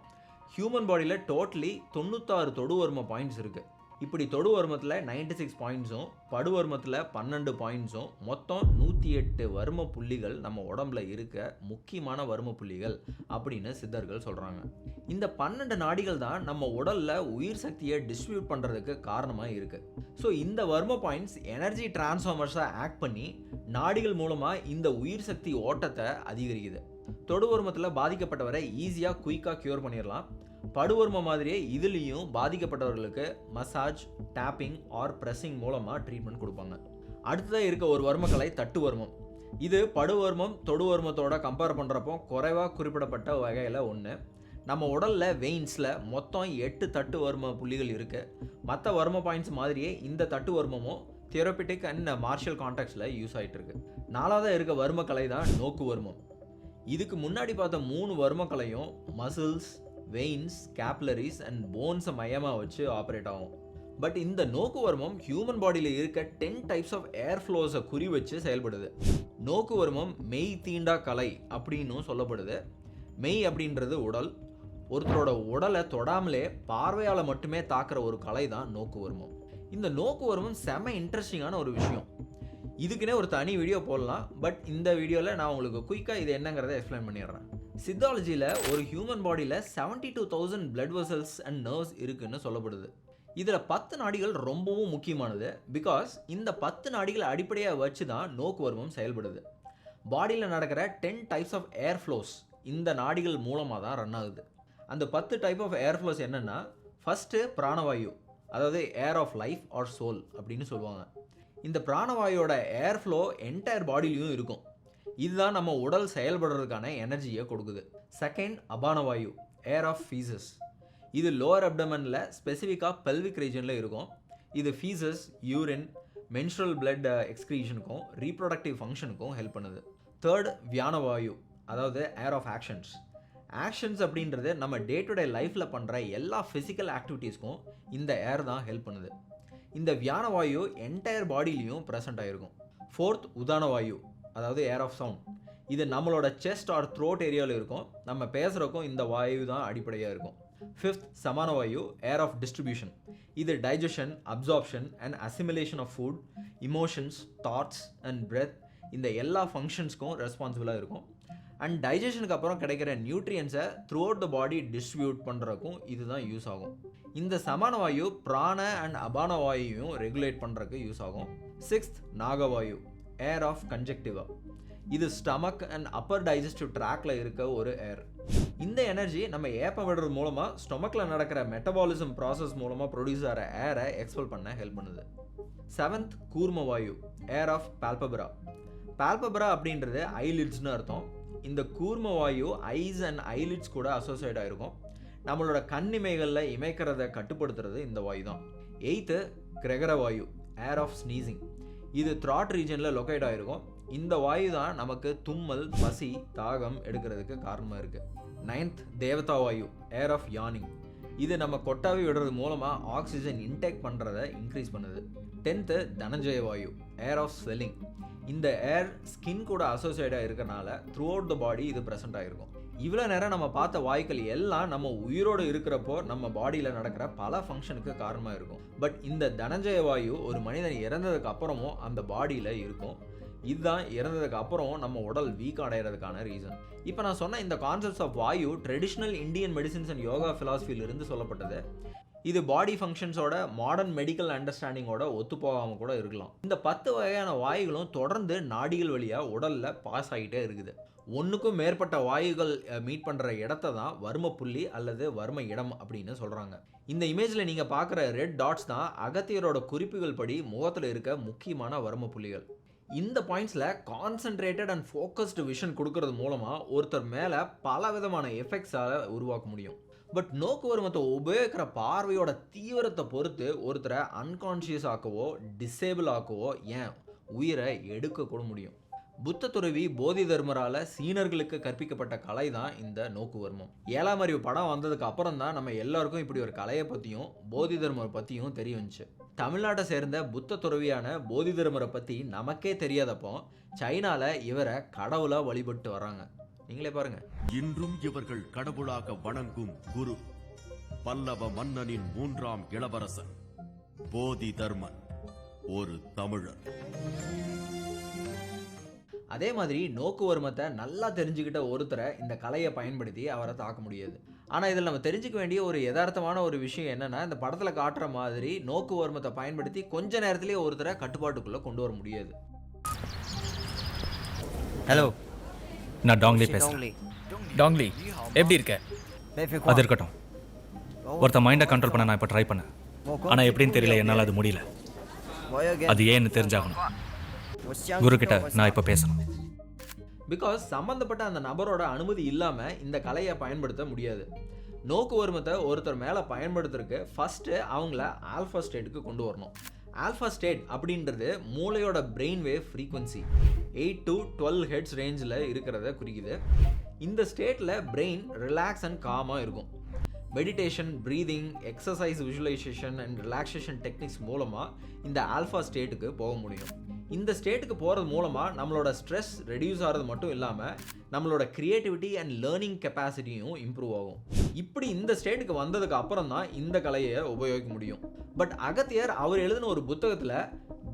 ஹியூமன் பாடியில் டோட்டலி 96 தொடுவர்ம பாயிண்ட்ஸ் இருக்குது. இப்படி தொடுவர்மத்தில் 96 பாயிண்ட்ஸும் படுவர்மத்தில் 12 பாயிண்ட்ஸும் மொத்தம் 108 வர்ம புள்ளிகள் நம்ம உடம்புல இருக்க முக்கியமான வர்ம புள்ளிகள் அப்படின்னு சித்தர்கள் சொல்கிறாங்க. இந்த 12 நாடிகள் தான் நம்ம உடலில் உயிர் சக்தியை டிஸ்ட்ரிபியூட் பண்ணுறதுக்கு காரணமாக இருக்குது. ஸோ இந்த வர்ம பாயிண்ட்ஸ் எனர்ஜி டிரான்ஸ்ஃபார்மர்ஸாக ஆக்ட் பண்ணி நாடிகள் மூலமாக இந்த உயிர் சக்தி ஓட்டத்தை அதிகரிக்குது. தொடுவர்மத்தில் பாதிக்கப்பட்டவரை ஈஸியாக குயிக்காக க்யூர் பண்ணிடலாம். படுவர்ம மாதிரியே இதுலேயும் பாதிக்கப்பட்டவர்களுக்கு மசாஜ், டேப்பிங் ஆர் ப்ரெஸ்ஸிங் மூலமாக ட்ரீட்மெண்ட் கொடுப்பாங்க. அடுத்ததாக இருக்க ஒரு வர்மக்கலை தட்டு வர்மம். இது படுவர்மம் தொடுவர்மத்தோட கம்பேர் பண்ணுறப்போ குறைவாக குறிப்பிடப்பட்ட வகையில் ஒன்று. நம்ம உடலில் வெயின்ஸில் மொத்தம் 8 தட்டு வர்ம புள்ளிகள் இருக்குது. மற்ற வர்ம பாயிண்ட்ஸ் மாதிரியே இந்த தட்டு வர்மமும் தெரப்பிட்டிக் அண்ட் மார்ஷியல் கான்டெக்ட்ஸில் யூஸ் ஆகிட்டு இருக்கு. 4ஆவதாக இருக்க வர்மக்கலை தான் நோக்கு வர்மம். இதுக்கு முன்னாடி பார்த்த 3 வர்மக்கலையும் மசில்ஸ், வெயின்ஸ், கேப்லரிஸ் அண்ட் போன்ஸை மையமாக வச்சு ஆப்ரேட் ஆகும். பட் இந்த நோக்கு வர்மம் ஹியூமன் பாடியில் இருக்க 10 டைப்ஸ் ஆஃப் ஏர் ஃப்ளோஸை குறி வச்சு செயல்படுது. நோக்கு வர்மம் மெய் தீண்டா கலை அப்படின்னும் சொல்லப்படுது. மெய் அப்படின்றது உடல். ஒருத்தரோட உடலை தொடாமலே பார்வையால் மட்டுமே தாக்குற ஒரு கலை தான் நோக்கு வர்மம். இந்த நோக்கு வர்மம் செம இன்ட்ரெஸ்டிங்கான ஒரு விஷயம். இதுக்குன்னே ஒரு தனி வீடியோ போடலாம். பட் இந்த வீடியோவில் நான் உங்களுக்கு குயிக்காக இது என்னங்கிறத எக்ஸ்பிளைன் பண்ணிடுறேன். சித்தாலஜியில் ஒரு ஹியூமன் பாடியில் 72,000 பிளட் வெசல்ஸ் அண்ட் நர்வ்ஸ் இருக்குன்னு சொல்லப்படுது. இதில் 10 நாடிகள் ரொம்பவும் முக்கியமானது. பிகாஸ் இந்த 10 நாடிகளை அடிப்படையாக வச்சு தான் நோக்கு வர்மம் செயல்படுது. பாடியில் நடக்கிற 10 டைப்ஸ் ஆஃப் ஏர் ஃப்ளோஸ் இந்த நாடிகள் மூலமாக தான் ரன் ஆகுது. அந்த 10 டைப் ஆஃப் ஏர் ஃப்ளோஸ் என்னென்னா, ஃபஸ்ட்டு பிராணவாயு, அதாவது air of life R soul அப்படின்னு சொல்லுவாங்க. இந்த பிராணவாயோட ஏர் ஃப்ளோ என்டையர் பாடியிலையும் இருக்கும். இதுதான் நம்ம உடல் செயல்படுறதுக்கான எனர்ஜியை கொடுக்குது. செகண்ட் அபானவாயு, ஏர் ஆஃப் ஃபீசஸ். இது லோவர் அப்டமனில் ஸ்பெசிஃபிக்காக பெல்விக் ரீஜனில் இருக்கும். இது ஃபீசஸ், யூரின், மென்ஸ்ட்ரல் பிளட் எக்ஸ்க்ரீஷனுக்கும் ரீப்ரொடக்டிவ் ஃபங்க்ஷனுக்கும் ஹெல்ப் பண்ணுது. தேர்ட் வியானவாயு, அதாவது ஏர் ஆஃப் ஆக்ஷன்ஸ். ஆக்ஷன்ஸ் அப்படின்றது நம்ம டே டு டே லைஃப்பில் பண்ணுற எல்லா ஃபிசிக்கல் ஆக்டிவிட்டீஸ்க்கும் இந்த ஏர் தான் ஹெல்ப் பண்ணுது. இந்த வியானவாயு என்டையர் பாடியிலையும் ப்ரெசென்ட் ஆகிருக்கும். ஃபோர்த் உதானவாயு, அதாவது ஏர் ஆஃப் சவுண்ட். இது நம்மளோட செஸ்ட் ஆர் த்ரோட் ஏரியாவில் இருக்கும். நம்ம பேசுகிறக்கும் இந்த வாயு தான் அடிப்படையாக இருக்கும். ஃபிஃப்த் சமானவாயு, ஏர் ஆஃப் டிஸ்ட்ரிபியூஷன். இது digestion, absorption and assimilation of food, emotions, thoughts and breath இந்த எல்லா ஃபங்க்ஷன்ஸ்க்கும் ரெஸ்பான்சிபிளாக இருக்கும். அண்ட் டைஜஷனுக்கு அப்புறம் கிடைக்கிற நியூட்ரியன்ஸை throughout the body distribute பண்ணுறதுக்கும் இதுதான் யூஸ் ஆகும். இந்த சமானவாயு பிராண அண்ட் அபானவாயுவையும் ரெகுலேட் பண்ணுறதுக்கு யூஸ் ஆகும். சிக்ஸ்த் நாகவாயு, ஏர் ஆஃப் கன்ஜெக்டிவா. இது ஸ்டமக் அண்ட் அப்பர் டைஜஸ்டிவ் ட்ராக்ல இருக்க ஒரு ஏர். இந்த எனர்ஜி நம்ம ஏப்பம் விடுறது மூலமாக ஸ்டொமக்கில் நடக்கிற மெட்டபாலிசம் ப்ராசஸ் மூலமாக ப்ரொடியூஸ் ஆகிற ஏரை எக்ஸ்பெல் பண்ண ஹெல்ப் பண்ணுது. Seventh கூர்மவாயு, air of பால்பப்ரா. பால்பப்ரா அப்படின்றது ஐலிட்ஸ்னு அர்த்தம். இந்த கூர்மவாயு ஐஸ் அண்ட் ஐலிட்ஸ் கூட அசோசியேட் ஆகிருக்கும். நம்மளோட கண்ணிமைகளில் இமைக்கிறத கட்டுப்படுத்துறது இந்த வாயு தான். எய்த்து கிரெகரவாயு, ஏர் ஆஃப் ஸ்னீசிங். இது த்ராட் ரீஜனில் லொக்கேட் ஆகிருக்கும். இந்த வாயு தான் நமக்கு தும்மல், பசி, தாகம் எடுக்கிறதுக்கு காரணமாக இருக்குது. Ninth Devatha Vayu, air of யானிங். இது நம்ம கொட்டாவி விடுறது மூலமாக ஆக்சிஜன் இன்டேக் பண்ணுறதை இன்க்ரீஸ் பண்ணுது. 10th தனஞ்சய வாயு, ஏர் ஆஃப் ஸ்வெல்லிங். இந்த ஏர் ஸ்கின் கூட அசோசியேட்டாக இருக்கனால த்ரூ அவுட் த பாடி இது ப்ரெசென்ட் ஆகிருக்கும். இவ்வளோ நேரம் நம்ம பார்த்த வாயுக்கள் எல்லாம் நம்ம உயிரோடு இருக்கிறப்போ நம்ம பாடியில் நடக்கிற பல ஃபங்க்ஷனுக்கு காரணமாக இருக்கும். பட் இந்த தனஞ்சய வாயு ஒரு மனிதன் இறந்ததுக்கு அப்புறமும் அந்த பாடியில் இருக்கும். இதுதான் இறந்ததுக்கு அப்புறம் நம்ம உடல் வீக் அடைகிறதுக்கான ரீசன். இப்போ நான் சொன்ன இந்த கான்செப்ட்ஸ் ஆஃப் வாயு traditional Indian medicines and yoga ஃபிலாசபிலிருந்து சொல்லப்பட்டது. இது பாடி ஃபங்க்ஷன்ஸோட மாடர்ன் மெடிக்கல் அண்டர்ஸ்டாண்டிங்கோட ஒத்து போகாமல் கூட இருக்கலாம். இந்த 10 வகையான வாயுகளும் தொடர்ந்து நாடிகள் வழியாக உடலில் பாஸ் ஆகிட்டே இருக்குது. ஒன்றுக்கும் மேற்பட்ட வாயுகள் மீட் பண்ணுற இடத்த தான் வர்ம புள்ளி அல்லது வர்ம இடம் அப்படின்னு சொல்கிறாங்க. இந்த இமேஜில் நீங்கள் பார்க்குற ரெட் டாட்ஸ் தான் அகத்தியரோட குறிப்புகள் படி முகத்தில் இருக்க முக்கியமான வர்ம புள்ளிகள். இந்த பாயிண்ட்ஸில் கான்சன்ட்ரேட்டட் அண்ட் ஃபோக்கஸ்டு விஷன் கொடுக்கறது மூலமாக ஒருத்தர் மேலே பல விதமான எஃபெக்ட்ஸால் உருவாக்க முடியும். பட் நோக்கு வர்மத்தை உபயோகிக்கிற பார்வையோட தீவிரத்தை பொறுத்து ஒருத்தரை அன்கான்ஷியஸ் ஆக்கவோ டிசேபிள் ஆக்கவோ ஏன் உயிரை எடுக்க கூட முடியும். புத்த துறவி போதிதர்மரால் சீனர்களுக்கு கற்பிக்கப்பட்ட கலை தான் இந்த நோக்கு வர்மம். 7ஆம் அறிவு படம் வந்ததுக்கு அப்புறம் தான் நம்ம எல்லாருக்கும் இப்படி ஒரு கலையை பற்றியும் போதிதர்மரை பற்றியும் தெரிய வந்துச்சு. தமிழ்நாட்டை சேர்ந்த புத்த துறவியான போதிதர்மரை பற்றி நமக்கே தெரியாதப்போ சைனாவில் இவரை கடவுளாக வழிபட்டு வராங்க. நீங்களே பாருங்க. இன்றும் இவர்கள் கடவுளாக வணங்கும் குரு பல்லவ மன்னனின் 3ஆம் இளவரசன் போதிதர்மன், ஒரு தமிழர். அதே மாதிரி நோக்கு வர்மத்தை நல்லா தெரிஞ்சுக்கிட்ட ஒருத்தரை இந்த கலையை பயன்படுத்தி அவரை தாக்க முடியாது. ஆனால் இதில் நம்ம தெரிஞ்சுக்க வேண்டிய ஒரு யதார்த்தமான ஒரு விஷயம் என்னென்னா, இந்த படத்தில் காட்டுற மாதிரி நோக்கு வர்மத்தை பயன்படுத்தி கொஞ்ச நேரத்திலேயே ஒருத்தரை கட்டுப்பாட்டுக்குள்ளே கொண்டு வர முடியாது. ஹலோ, நான் டாங்லி பேசுகிறேன். டாங்லி எப்படி இருக்க? அது இருக்கட்டும், ஒருத்த மைண்டை கண்ட்ரோல் பண்ண நான் இப்போ ட்ரை பண்ணேன். ஆனால் எப்படின்னு தெரியல, என்னால் அது முடியல. அது ஏன்னு தெரிஞ்சாகணும். குருக்கிட்ட நான் இப்போ பேசணும். பிகாஸ் சம்மந்தப்பட்ட அந்த நபரோட அனுமதி இல்லாமல் இந்த கலையை பயன்படுத்த முடியாது. நோக்கு வர்மத்தை ஒருத்தர் மேலே பயன்படுத்துறதுக்கு ஃபஸ்ட்டு அவங்கள ஆல்ஃபா ஸ்டேட்டுக்கு கொண்டு வரணும். ஆல்ஃபா ஸ்டேட் அப்படின்றது மூளையோட brain wave frequency 8 to 12 hertz ரேஞ்சில் இருக்கிறத குறிக்குது. இந்த ஸ்டேட்டில் பிரெயின் ரிலாக்ஸ் அண்ட் காமாக இருக்கும். Meditation, breathing, exercise, visualisation and relaxation techniques மூலமாக இந்த ஆல்ஃபா ஸ்டேட்டுக்கு போக முடியும். இந்த ஸ்டேட்டுக்கு போகிறது மூலமாக நம்மளோட ஸ்ட்ரெஸ் ரெடியூஸ் ஆகிறது மட்டும் இல்லாமல் நம்மளோட க்ரியேட்டிவிட்டி அண்ட் லேர்னிங் கெப்பாசிட்டியும் இம்ப்ரூவ் ஆகும். இப்படி இந்த ஸ்டேட்டுக்கு வந்ததுக்கு அப்புறம் தான் இந்த கலையை உபயோகிக்க முடியும். பட் அகத்தியர் அவர் எழுதின ஒரு புத்தகத்தில்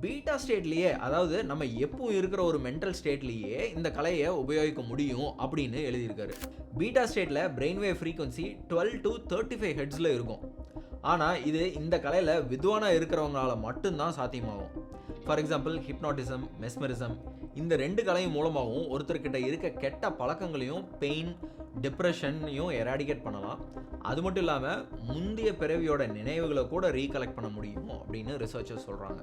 பீட்டா ஸ்டேட்லேயே, அதாவது நம்ம எப்பவும் இருக்கிற ஒரு மென்டல் ஸ்டேட்லேயே இந்த கலையை உபயோகிக்க முடியும் அப்படின்னு எழுதியிருக்காரு. பீட்டா ஸ்டேட்டில் பிரெயின் வேவ் ஃப்ரீக்வன்சி 12 to 35 ஹெர்ட்ஸில் இருக்கும். ஆனால் இது இந்த கலையில் வித்வானாக இருக்கிறவங்களால மட்டும்தான் சாத்தியமாகும். ஃபார் எக்ஸாம்பிள் ஹிப்னாட்டிசம், மெஸ்மரிசம், இந்த 2 கலையும் மூலமாகவும் ஒருத்தர்கிட்ட இருக்க கெட்ட பழக்கங்களையும் பெயின், டிப்ரெஷனையும் எராடிகேட் பண்ணலாம். அது மட்டும் இல்லாமல் முந்தைய பிறவியோட நினைவுகளை கூட ரீகலெக்ட் பண்ண முடியும் அப்படின்னு ரிசர்ச்சர்ஸ் சொல்கிறாங்க.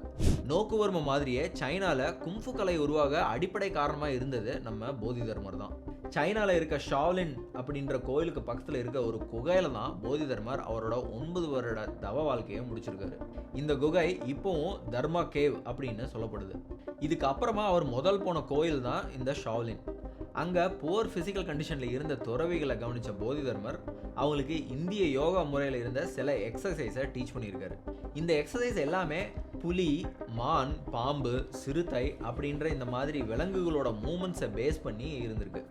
நோக்குவர்ம மாதிரியே சைனாவில் கும்ஃபு கலை உருவாக அடிப்படை காரணமாக இருந்தது நம்ம போதிதர்மர் தான். சைனாவில் இருக்க ஷாவ்லின் அப்படின்ற கோயிலுக்கு பக்கத்தில் இருக்க ஒரு குகையில தான் போதிதர்மர் அவரோட 9 வருட தவ வாழ்க்கையை முடிச்சிருக்காரு. இந்த குகை இப்போவும் தர்மா கேவ் அப்படின்னு சொல்லப்படுது. இதுக்கு அப்புறமா அவர் முதல் போன கோயில் தான் இந்த ஷாவ்லின். அங்கே புவர் ஃபிசிக்கல் கண்டிஷனில் இருந்த துறவிகளை கவனித்த போதிதர்மர் அவங்களுக்கு இந்திய யோகா முறையில் இருந்த சில எக்ஸசைஸை டீச் பண்ணியிருக்காரு. இந்த எக்ஸசைஸ் எல்லாமே புலி, மான், பாம்பு, சிறுத்தை அப்படின்ற இந்த மாதிரி விலங்குகளோட மூமெண்ட்ஸை பேஸ் பண்ணி இருந்திருக்கு.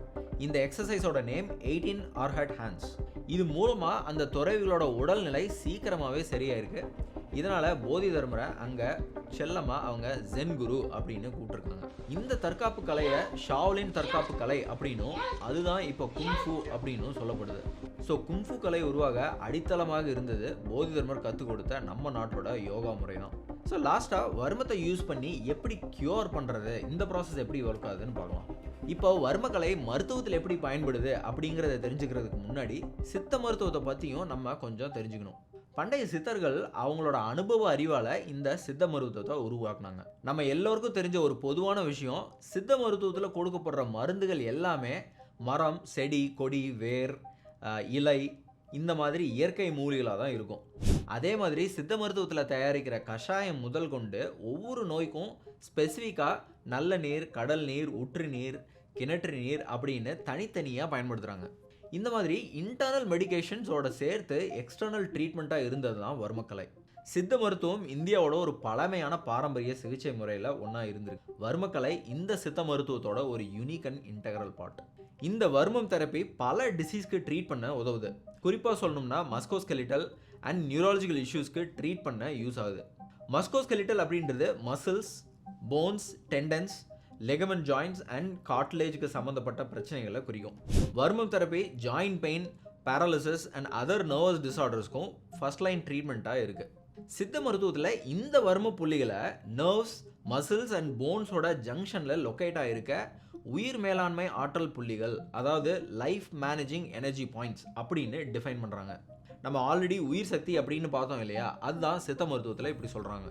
இந்த எக்ஸசைஸோட நேம் 18 ஆர்ஹட் ஹேண்ட்ஸ். இது மூலமாக அந்த துறவிகளோட உடல்நிலை சீக்கிரமாகவே சரியாயிருக்கு. இதனால் போதிதர்மரை அங்கே செல்லமாக அவங்க ஜென் குரு அப்படின்னு கூப்பிட்டுருக்காங்க. இந்த தற்காப்பு கலையை ஷாவ்லின் தற்காப்பு கலை அப்படின்னும், அதுதான் இப்போ கும்ஃபு அப்படின்னும் சொல்லப்படுது. ஸோ கும்ஃபு கலை உருவாக அடித்தளமாக இருந்தது போதிதர்மர் கற்றுக் கொடுத்த நம்ம நாட்டோட யோகா முறை தான். ஸோ லாஸ்ட்டாக வர்மத்தை யூஸ் பண்ணி எப்படி க்யூர் பண்ணுறது, இந்த ப்ராசஸ் எப்படி ஒர்க் ஆகுதுன்னு பார்க்கலாம். இப்போ வர்மக்கலை மருத்துவத்தில் எப்படி பயன்படுது அப்படிங்கிறத தெரிஞ்சுக்கிறதுக்கு முன்னாடி சித்த மருத்துவத்தை பற்றியும் நம்ம கொஞ்சம் தெரிஞ்சுக்கணும். பண்டைய சித்தர்கள் அவங்களோட அனுபவ அறிவால் இந்த சித்த மருத்துவத்தை உருவாக்குனாங்க. நம்ம எல்லோருக்கும் தெரிஞ்ச ஒரு பொதுவான விஷயம், சித்த மருத்துவத்தில் கொடுக்கப்படுற மருந்துகள் எல்லாமே மரம், செடி, கொடி, வேர், இலை, இந்த மாதிரி இயற்கை மூலிகளாக தான் இருக்கும். அதே மாதிரி சித்த மருத்துவத்தில் தயாரிக்கிற கஷாயம் முதல் கொண்டு ஒவ்வொரு நோய்க்கும் ஸ்பெசிஃபிக்காக நல்ல நீர், கடல் நீர், ஊற்று நீர், கிணற்று நீர் அப்படின்னு தனித்தனியாக பயன்படுத்துகிறாங்க. இந்த மாதிரி இன்டர்னல் மெடிகேஷன்ஸோட சேர்த்து எக்ஸ்டர்னல் ட்ரீட்மெண்ட்டாக இருந்தது தான் வர்மக்கலை. சித்த மருத்துவம் இந்தியாவோட ஒரு பழமையான பாரம்பரிய சிகிச்சை முறையில் ஒன்றா இருந்திருக்கு. வர்மக்கலை இந்த சித்த மருத்துவத்தோட ஒரு யூனிக் அண்ட் இன்டெக்ரல் பார்ட். இந்த வர்மம் தெரப்பி பல டிசீஸ்க்கு ட்ரீட் பண்ண உதவுது. குறிப்பாக சொல்லணும்னா மஸ்கோஸ்கெலிட்டல் அண்ட் நியூரலாஜிக்கல் இஷ்யூஸ்க்கு ட்ரீட் பண்ண யூஸ் ஆகுது. மஸ்கோஸ்கெலிட்டல் அப்படின்றது muscles, bones, tendons, ligament joints and கார்ட்லேஜுக்கு சம்மந்தப்பட்ட பிரச்சனைகளை குறிக்கும். வர்மம் therapy joint pain, paralysis and other nervous டிஸார்டர்ஸ்க்கும் ஃபர்ஸ்ட் லைன் ட்ரீட்மெண்ட்டாக இருக்குது. சித்த மருத்துவத்தில் இந்த வர்ம புள்ளிகளை நர்வ்ஸ், மசில்ஸ் அண்ட் போன்ஸோட ஜங்ஷனில் லொக்கேட் ஆகிருக்க உயிர் மேலாண்மை ஆற்றல் புள்ளிகள், அதாவது லைஃப் மேனேஜிங் எனர்ஜி பாயிண்ட்ஸ் அப்படின்னு டிஃபைன் பண்ணுறாங்க. நம்ம ஆல்ரெடி உயிர் சக்தி அப்படின்னு பார்த்தோம் இல்லையா, அதுதான் சித்த மருத்துவத்தில் இப்படி சொல்கிறாங்க.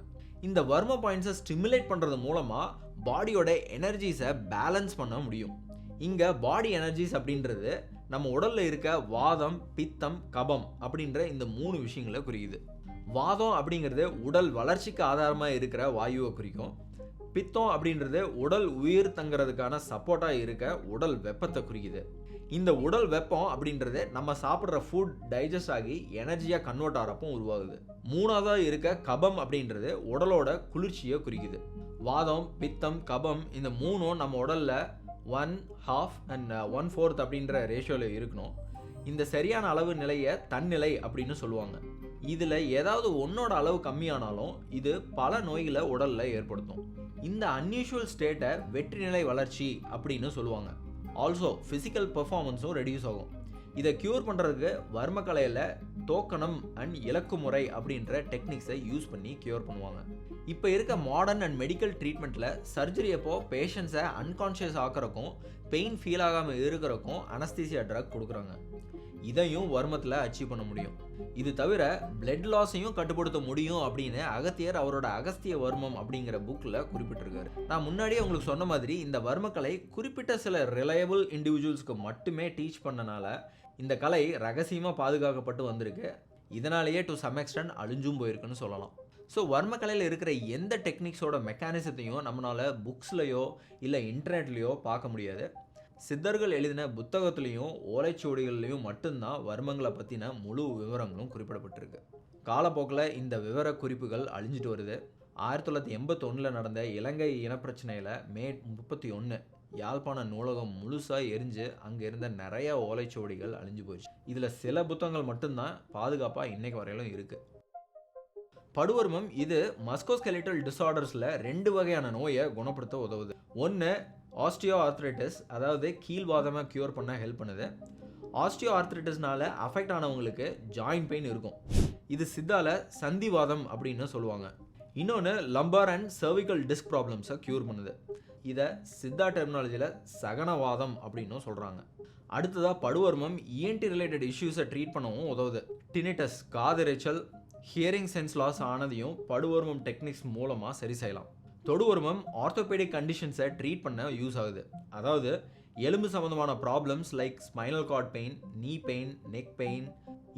இந்த வர்ம பாயிண்ட்ஸை ஸ்டிமுலேட் பண்ணுறது மூலமாக பாடியோட எனர்ஜிஸை பேலன்ஸ் பண்ண முடியும். இங்கே பாடி எனர்ஜிஸ் அப்படின்றது நம்ம உடலில் இருக்க வாதம், பித்தம், கபம் அப்படின்ற இந்த 3 விஷயங்களை குறிக்குது. வாதம் அப்படிங்கிறது உடல் வளர்ச்சிக்கு ஆதாரமாக இருக்கிற வாயுவை குறிக்கும். பித்தம் அப்படின்றது உடல் உயிர் தங்கிறதுக்கான சப்போர்ட்டாக இருக்க உடல் வெப்பத்தை குறிக்குது. இந்த உடல் வெப்பம் அப்படின்றது நம்ம சாப்பிட்ற ஃபுட் டைஜஸ்ட் ஆகி எனர்ஜியாக கன்வெர்ட் ஆகிறப்போ உருவாகுது. 3ஆவதாக இருக்க கபம் அப்படின்றது உடலோட குளிர்ச்சியை குறிக்குது. வாதம், பித்தம், கபம் இந்த 3ம் நம்ம உடலில் 1/2 அண்ட் 1/4 அப்படின்ற ரேஷியோவில் இருக்கணும். இந்த சரியான அளவு நிலையை தன்னிலை அப்படின்னு சொல்லுவாங்க. இதில் ஏதாவது ஒன்றோட அளவு கம்மியானாலும் இது பல நோய்களை உடலில் ஏற்படுத்தும். இந்த அன்யூஷுவல் ஸ்டேட்டை வெற்றி நிலை வளர்ச்சி அப்படின்னு சொல்லுவாங்க. ஆல்சோ ஃபிசிக்கல் பெர்ஃபார்மன்ஸும் ரெடியூஸ் ஆகும். இதை க்யூர் பண்ணுறதுக்கு வர்மக்கலையில் தோக்கணம் அண்ட் இலக்கு முறை அப்படின்ற டெக்னிக்ஸை யூஸ் பண்ணி க்யூர் பண்ணுவாங்க. இப்போ இருக்க மாடர்ன் அண்ட் மெடிக்கல் ட்ரீட்மெண்ட்டில் சர்ஜரி அப்போ பேஷண்ட்ஸை அன்கான்ஷியஸ் ஆக்கிறக்கும், பெயின் ஃபீல் ஆகாமல் இருக்கிறக்கும் அனஸ்தீசியா ட்ரக் கொடுக்குறாங்க. இதையும் வர்மத்தில் அச்சீவ் பண்ண முடியும். இது தவிர பிளட் லாஸையும் கட்டுப்படுத்த முடியும் அப்படின்னு அகத்தியர் அவரோட அகஸ்திய வர்மம் அப்படிங்கிற புக்கில் குறிப்பிட்டிருக்காரு. நான் முன்னாடியே உங்களுக்கு சொன்ன மாதிரி இந்த வர்மக்கலை குறிப்பிட்ட சில ரிலையபிள் இண்டிவிஜுவல்ஸ்க்கு மட்டுமே டீச் பண்ணனால இந்த கலை ரகசியமாக பாதுகாக்கப்பட்டு வந்திருக்கு. இதனாலேயே டு சம் எக்ஸ்டென்ட் அழிஞ்சும் போயிருக்குன்னு சொல்லலாம். ஸோ வர்மக்கலையில் இருக்கிற எந்த டெக்னிக்ஸோட மெக்கானிசத்தையும் நம்மளால் புக்ஸ்லையோ இல்லை இன்டர்நெட்லேயோ பார்க்க முடியாது. சித்தர்கள் எழுதின புத்தகத்துலேயும் ஓலைச்சுவடிகள்லையும் மட்டும்தான் வர்மங்களை பற்றின முழு விவரங்களும் குறிப்பிடப்பட்டிருக்கு. காலப்போக்கில் இந்த விவர குறிப்புகள் அழிஞ்சிட்டு வருது. 1981 நடந்த இலங்கை இனப்பிரச்சனையில் மே 31 யாழ்ப்பாண நூலகம் முழுசாக எரிஞ்சு அங்கே இருந்த நிறைய ஓலைச்சுவடிகள் அழிஞ்சு போயிடுச்சு. இதில் சில புத்தகங்கள் மட்டும்தான் பாதுகாப்பாக இன்னைக்கு வரையிலும் இருக்குது. படுவர்மம் இது மஸ்கோஸ்கெலிட்டல் டிஸார்டர்ஸில் 2 வகையான நோயை குணப்படுத்த உதவுது. ஒன்று ஆஸ்டியோ ஆர்த்ரைட்டிஸ், அதாவது கீழ்வாதமாக க்யூர் பண்ண ஹெல்ப் பண்ணுது. ஆஸ்டியோ ஆர்த்ரைட்டிஸ்னால அஃபெக்ட் ஆனவங்களுக்கு ஜாயிண்ட் பெயின் இருக்கும். இது சித்தால சந்திவாதம் அப்படின்னு சொல்லுவாங்க. இன்னொன்று லம்பார் அண்ட் சர்விக்கல் டிஸ்க் ப்ராப்ளம்ஸை க்யூர் பண்ணுது. இதை சித்தா டெர்மினாலஜியில் சகனவாதம் அப்படின்னும் சொல்கிறாங்க. அடுத்ததாக படுவர்மம் இஎன்டி ரிலேட்டட் இஷ்யூஸை ட்ரீட் பண்ணவும் உதவுது. டினிட்டஸ், காதிரைச்சல், ஹியரிங் சென்ஸ் லாஸ் ஆனதையும் படுவர்மம் டெக்னிக்ஸ் மூலமாக சரி செய்யலாம். தொடுவர்மம் ஆர்த்தோபெடிக் கண்டிஷன்ஸை ட்ரீட் பண்ண யூஸ் ஆகுது. அதாவது எலும்பு சம்மந்தமான problems like spinal cord pain, நீ பெயின், நெக் பெயின்,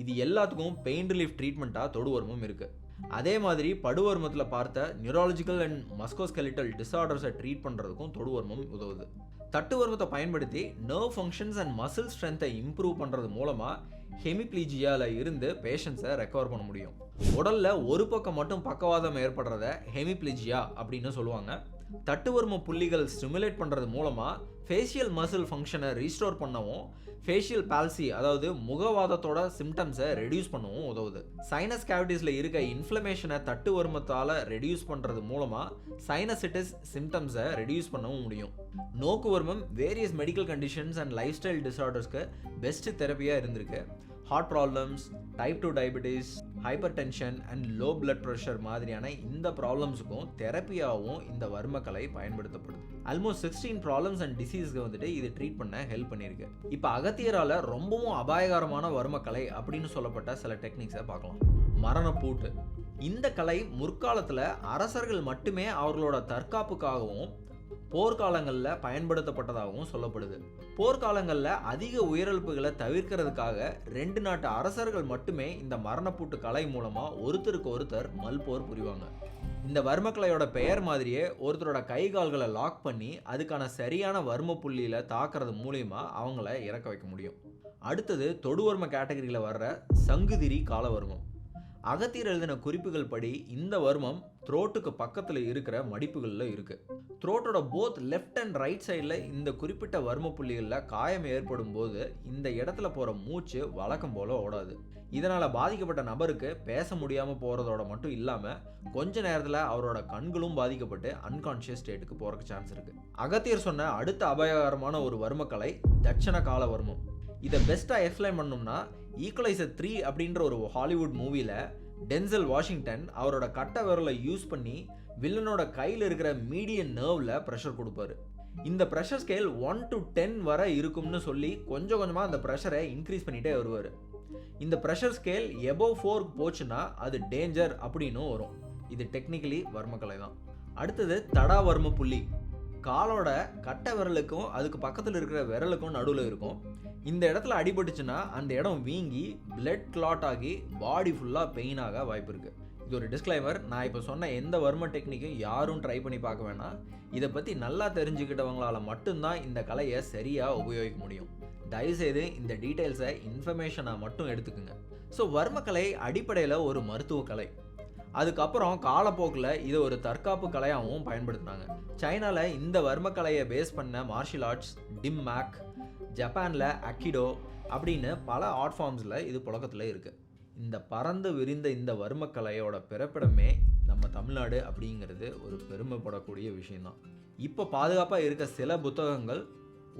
இது எல்லாத்துக்கும் பெயின் ரிலீஃப் ட்ரீட்மெண்ட்டாக தொடுவர்மம் இருக்குது. அதே மாதிரி படுவர்மத்தில் பார்த்த நியூரலாஜிக்கல் அண்ட் மஸ்கோஸ்கெலிட்டல் டிஸார்டர்ஸை ட்ரீட் பண்ணுறதுக்கும் தொடுவர்மம் உதவுது. தட்டுவர்மத்தை பயன்படுத்தி நர்வ் ஃபங்க்ஷன்ஸ் அண்ட் மசில் ஸ்ட்ரென்த்தை இம்ப்ரூவ் பண்ணுறது மூலமாக ஹெமிப்ளீஜியாவில் இருந்து பேஷண்ட்ஸை ரெக்கவர் பண்ண முடியும். உடலில் ஒரு பக்கம் மட்டும் பக்கவாதம் ஏற்படுறத ஹெமிப்ளீஜியா அப்படின்னு சொல்லுவாங்க. தட்டுவர்ம புள்ளிகள் ஸ்டிமுலேட் பண்ணுறது மூலமாக ஃபேஷியல் மசில் ஃபங்க்ஷனை ரீஸ்டோர் பண்ணவும், ஃபேஷியல் பால்சி அதாவது முகவாதத்தோட சிம்டம்ஸை ரெடியூஸ் பண்ணவும் உதவுது. சைனஸ் கேவிட்டிஸில் இருக்க இன்ஃப்ளமேஷனை தட்டுவர்மத்தால் ரெடியூஸ் பண்ணுறது மூலமாக சைனசிட்டிஸ் சிம்டம்ஸை ரெடியூஸ் பண்ணவும் முடியும். நோக்குவர்மம் various medical conditions and lifestyle டிஸார்டர்ஸ்க்கு பெஸ்ட் தெரப்பியாக இருந்திருக்கு. Heart problems, type 2 diabetes, hypertension and low blood pressure மாதிரியான இந்த ப்ராப்ளம்ஸுக்கும் தெரப்பியாகவும் இந்த வர்மக்கலை பயன்படுத்தப்படுது. ஆல்மோஸ்ட் 16 ப்ராப்ளம்ஸ் அண்ட் டிசீஸ்க்கு வந்துட்டு இது ட்ரீட் பண்ண ஹெல்ப் பண்ணியிருக்கு. இப்போ அகத்தியரால் ரொம்பவும் அபாயகரமான வர்மக்கலை அப்படின்னு சொல்லப்பட்ட சில டெக்னிக்ஸை பார்க்கலாம். மரணப்பூட்டு. இந்த கலை முற்காலத்தில் அரசர்கள் மட்டுமே அவர்களோட தற்காப்புக்காகவும் போர்க்காலங்களில் பயன்படுத்தப்பட்டதாகவும் சொல்லப்படுது. போர்க்காலங்களில் அதிக உயிரிழப்புகளை தவிர்க்கிறதுக்காக 2 நாட்டு அரசர்கள் மட்டுமே இந்த மரணப்பூட்டு கலை மூலமாக ஒருத்தருக்கு ஒருத்தர் மல்போர் புரிவாங்க. இந்த வர்மக்கலையோட பெயர் மாதிரியே ஒருத்தரோட கை கால்களை லாக் பண்ணி அதுக்கான சரியான வர்ம புள்ளியில் தாக்குறது மூலியமாக அவங்கள இறக்க வைக்க முடியும். அடுத்தது தொடுவர்ம கேட்டகரியில் வர்ற சங்குதிரி காலவர்மம். அகத்தியர் எழுதின குறிப்புகள் படி இந்த வர்மம் த்ரோட்டுக்கு பக்கத்தில் இருக்கிற மடிப்புகளில் இருக்குது. த்ரோட்டோட போத் லெஃப்ட் அண்ட் ரைட் சைடில் இந்த குறிப்பிட்ட வர்ம புள்ளிகளில் காயம் ஏற்படும் போது இந்த இடத்துல போகிற மூச்சு வழக்கம் போல் ஓடாது. இதனால் பாதிக்கப்பட்ட நபருக்கு பேச முடியாமல் போகிறதோட மட்டும் இல்லாமல் கொஞ்ச நேரத்தில் அவரோட கண்களும் பாதிக்கப்பட்டு அன்கான்ஷியஸ் ஸ்டேட்டுக்கு போகிறக்கு சான்ஸ் இருக்குது. அகத்தியர் சொன்ன அடுத்த அபாயகரமான ஒரு வர்மக்கலை தட்சண கால வர்மம். இதை பெஸ்ட்டாக எக்ஸ்பிளைன் பண்ணோம்னா ஈக்குவலைசர் 3 அப்படின்ற ஒரு ஹாலிவுட் மூவியில் டென்சல் வாஷிங்டன் அவரோட கட்டை விரலை யூஸ் பண்ணி வில்லனோட கையில் இருக்கிற மீடியன் நர்வில் ப்ரெஷர் கொடுப்பாரு. இந்த ப்ரெஷர் ஸ்கேல் 1 to 10 வரை இருக்கும்னு சொல்லி கொஞ்சம் கொஞ்சமாக அந்த ப்ரெஷரை இன்க்ரீஸ் பண்ணிகிட்டே வருவார். இந்த ப்ரெஷர் ஸ்கேல் எபோவ் 4 போச்சுன்னா அது டேஞ்சர் அப்படின்னும் வரும். இது டெக்னிக்கலி வர்மக்கலை தான். அடுத்தது தடா வர்ம புள்ளி. காலோட கட்டை விரலுக்கும் அதுக்கு பக்கத்தில் இருக்கிற விரலுக்கும் நடுவில் இருக்கும். இந்த இடத்துல அடிபட்டுச்சுன்னா அந்த இடம் வீங்கி பிளட் கிளாட் ஆகி பாடி ஃபுல்லாக பெயினாக வாய்ப்பு இருக்குது. இது ஒரு டிஸ்க்ளைமர். நான் இப்போ சொன்ன எந்த வர்ம டெக்னிக்கும் யாரும் ட்ரை பண்ணி பார்க்க வேணாம். இதை பற்றி நல்லா தெரிஞ்சுக்கிட்டவங்களால மட்டும்தான் இந்த கலையை சரியாக உபயோகிக்க முடியும். தயவுசெய்து இந்த டீட்டெயில்ஸை இன்ஃபர்மேஷனாக மட்டும் எடுத்துக்குங்க. ஸோ வர்மக்கலை அடிப்படையில் ஒரு மருத்துவ கலை. அதுக்கப்புறம் காலப்போக்கில் இதை ஒரு தற்காப்பு கலையாகவும் பயன்படுத்தினாங்க. சைனாவில் இந்த வர்மக்கலையை பேஸ் பண்ண மார்ஷியல் ஆர்ட்ஸ் டிம் மேக், ஜப்பானில் அக்கிடோ அப்படின்னு பல ஆர்ட் ஃபார்ம்ஸில் இது புழக்கத்தில் இருக்குது. இந்த பறந்து விரிந்த இந்த வர்மக்கலையோட பிறப்பிடமே நம்ம தமிழ்நாடு அப்படிங்கிறது ஒரு பெருமைப்படக்கூடிய விஷயம்தான். இப்போ பாதுகாப்பாக இருக்க சில புத்தகங்கள்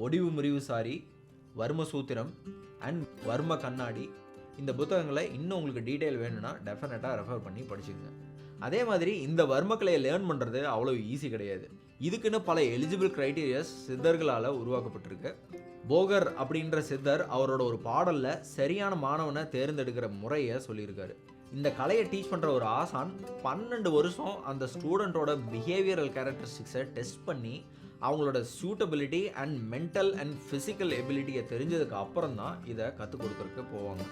ஒடிவு முறிவு சாரி, வர்ம சூத்திரம் அண்ட் வர்ம கண்ணாடி. இந்த புத்தகங்களை இன்னும் உங்களுக்கு டீட்டெயில் வேணும்னா டெஃபினட்டாக ரெஃபர் பண்ணி படிச்சுக்கோங்க. அதே மாதிரி இந்த வர்மக்கலையை லேர்ன் பண்ணுறது அவ்வளோ ஈஸி கிடையாது. இதுக்குன்னு பல எலிஜிபிள் க்ரைட்டீரியாஸ் சித்தர்களால் உருவாக்கப்பட்டிருக்கு. போகர் அப்படின்ற சித்தர் அவரோட ஒரு பாடலில் சரியான மாணவனை தேர்ந்தெடுக்கிற முறையை சொல்லியிருக்காரு. இந்த கலையை டீச் பண்ணுற ஒரு ஆசான் 12 வருஷம் அந்த ஸ்டூடெண்ட்டோட பிஹேவியரல் கேரக்டரிஸ்டிக்ஸை டெஸ்ட் பண்ணி அவங்களோட suitability and mental and physical எபிலிட்டியை தெரிஞ்சதுக்கு அப்புறம் தான் இதை கற்றுக் கொடுக்கறதுக்கு போவாங்க.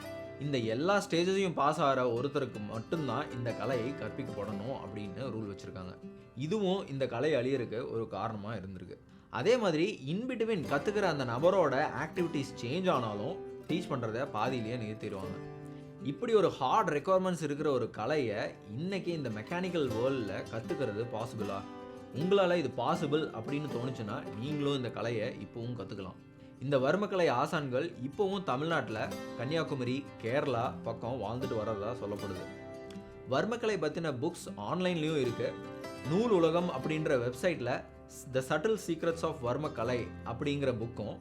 இந்த எல்லா ஸ்டேஜஸையும் பாஸ் ஆகிற ஒருத்தருக்கு மட்டும்தான் இந்த கலையை கற்பிக்கப்படணும் அப்படின்னு ரூல் வச்சுருக்காங்க. இதுவும் இந்த கலை அழியறதுக்கு ஒரு காரணமாக இருந்திருக்கு. அதே மாதிரி இன்பிட்வீன் கற்றுக்கிற அந்த நபரோட ஆக்டிவிட்டீஸ் சேஞ்ச் ஆனாலும் டீச் பண்ணுறதை பாதியிலேயே நிறுத்திடுவாங்க. இப்படி ஒரு ஹார்ட் ரெக்குவயர்மெண்ட்ஸ் இருக்கிற ஒரு கலையை இன்றைக்கி இந்த மெக்கானிக்கல் வேர்ல்டில் கற்றுக்கிறது பாசிபிளா? உங்களால் இது பாசிபிள் அப்படின்னு தோணுச்சுன்னா நீங்களும் இந்த கலையை இப்போவும் கற்றுக்கலாம். இந்த வர்மக்கலை ஆசான்கள் இப்போவும் தமிழ்நாட்டில் கன்னியாகுமரி, கேரளா பக்கம் வாழ்ந்துட்டு வர்றதா சொல்லப்படுது. வர்மக்கலை பற்றின புக்ஸ் ஆன்லைன்லேயும் இருக்குது. நூல் உலகம் அப்படின்ற வெப்சைட்டில் த சட்டில் சீக்ரெட்ஸ் ஆஃப் வர்மக்கலை அப்படிங்கிற புக்கும்,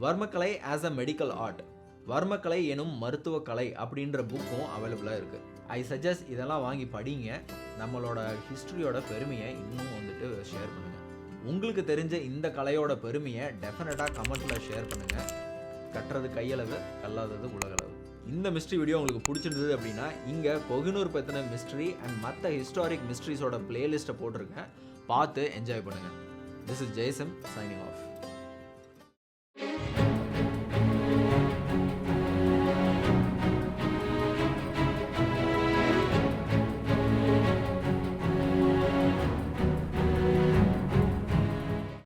வர்மக்கலை ஆஸ் அ மெடிக்கல் ஆர்ட், வர்மக்கலை எனும் மருத்துவ கலை அப்படின்ற புக்கும் அவைலபிளாக இருக்குது. ஐ சஜஸ்ட் இதெல்லாம் வாங்கி படிங்க. நம்மளோட ஹிஸ்ட்ரியோட பெருமையை இன்னும் வந்துட்டு ஷேர் பண்ணுங்கள். உங்களுக்கு தெரிஞ்ச இந்த கலையோட பெருமையை டெஃபினட்டாக கமெண்ட்டில் ஷேர் பண்ணுங்கள். கட்டுறது கையளவு, கல்லாதது உலகளவு. இந்த மிஸ்ட்ரி வீடியோ உங்களுக்கு பிடிச்சிருந்தது அப்படின்னா இங்கே கொகினூர் பற்றின மிஸ்ட்ரி அண்ட் மற்ற ஹிஸ்டாரிக் மிஸ்ட்ரிஸோட பிளேலிஸ்ட்டை போட்டிருக்கேன். பார்த்து என்ஜாய் பண்ணுங்கள். This is Jayasam signing of.